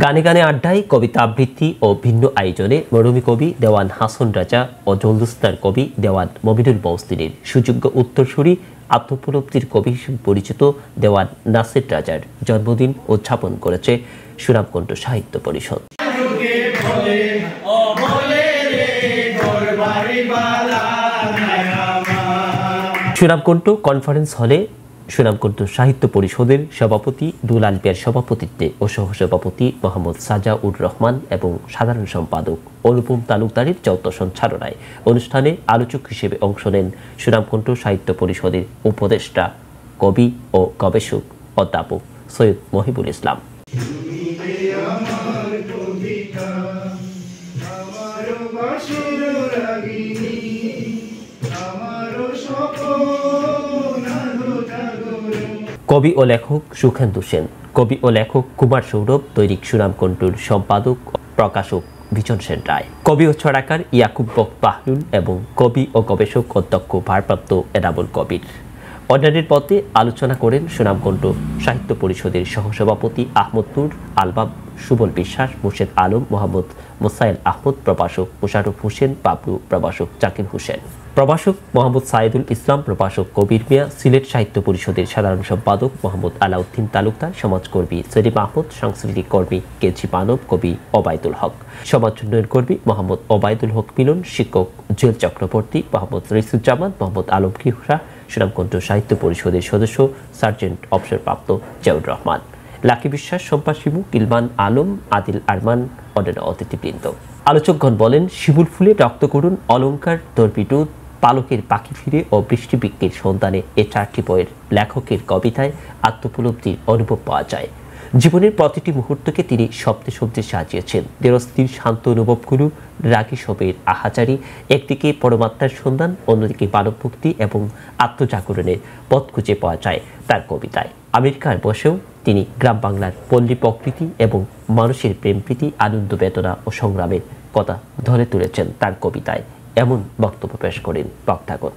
গানে গানে আড্ডায়, কবিতা আবৃত্তি ও ভিন্ন আয়োজনে মরমী কবি দেওয়ান হাসন রাজা ও জলদুস্তার কবি দেওয়ান মমিনুল মহসিনের সুযোগ্য উত্তরসূরি আত্মোপলব্ধির কবি হিসেবে পরিচিত দেওয়ান নাসির রাজার জন্মদিন উদযাপন করেছে সুনামকুণ্ড সাহিত্য পরিষদ। সুনামকুণ্ড কনফারেন্স হলে সুনামকুণ্ড সাহিত্য পরিষদের সভাপতি দুলাল মিয়ার সভাপতিত্বে ও সহসভাপতি মোহাম্মদ সাজাউর রহমান এবং সাধারণ সম্পাদক অনুপম তালুকদারের যৌথ সঞ্চালনায় অনুষ্ঠানে আলোচক হিসেবে অংশ নেন সুনামকুণ্ড সাহিত্য পরিষদের উপদেষ্টা, কবি ও গবেষক অধ্যাপক সৈয়দ মহিবুল ইসলাম। কবি ও লেখক সুখেন্দু সেন, কবি ও লেখক কুমার সৌরভ, দৈনিক সুনামকুণ্ডুর সম্পাদক প্রকাশক বিজন সেন রায়, কবি ও ছড়াকার ইয়াকুব বাহলুল এবং কবি ও গবেষক অধ্যক্ষ ভারপ্রাপ্ত এনামুল কবির। অন্যান্যের পথে আলোচনা করেন সুনামকুণ্ড সাহিত্য পরিষদের সহসভাপতি আহমদ নূর আলবাব, সুবল বিশ্বাস, মুর্শেদ আলম, মোহাম্মদ মোসাইল আহমদ, প্রভাষক মোশাররফ হোসেন বাবলু, প্রভাষক জাকির হোসেন, প্রভাষক মোহাম্মদ সাইদুল ইসলাম, প্রভাষক কবির মিয়া, সিলেট সাহিত্য পরিষদের সাধারণ সম্পাদক মোহাম্মদ আলাউদ্দিন তালুকদার, সমাজকর্মী সেলিম আহমদ, সাংস্কৃতিক কর্মী কেজি মানব, কবি ওবায়দুল হক, সমাজ উন্নয়ন কর্মী মোহাম্মদ ওবায়দুল হক মিলন, শিক্ষক জুয়েল চক্রবর্তী, মোহাম্মদ রিসুজ্জামান, মোহাম্মদ আলম কিহরা, সুনামকুণ্ড সাহিত্য পরিষদের সদস্য সার্জেন্ট অবসরপ্রাপ্ত জিয়াউর রহমান, লাকি বিশ্বাস, শম্পা শিবু, কিলমান আলম, আদিল আরমান, অন্যান্য অতিথিবৃন্দ। আলোচকগণ বলেন, শিমুল ফুলে রক্ত করুন, অলঙ্কার, দর্পিডুত, পালকের পাখি ফিরে ও বৃষ্টিবিজ্ঞের সন্ধানে এ চারটি বইয়ের লেখকের কবিতায় আত্মোপলব্ধির অনুভব পাওয়া যায়। জীবনের প্রতিটি মুহূর্তকে তিনি শব্দে শব্দে সাজিয়েছেন। দেরস্থির শান্ত অনুভবগুলো, রাগী সবের আহাজারি, একদিকে পরমাত্মার সন্ধান, অন্যদিকে মানবভক্তি এবং আত্মজাগরণের পথ খুঁজে পাওয়া যায় তার কবিতায়। আমেরিকার বসেও তিনি গ্রাম বাংলার পল্লী প্রকৃতি এবং মানুষের প্রেমপ্রীতি, আনন্দ, বেদনা ও সংগ্রামের কথা ধরে তুলেছেন তার কবিতায়। এমন বক্তব্য পেশ করেন বক্তাগণ।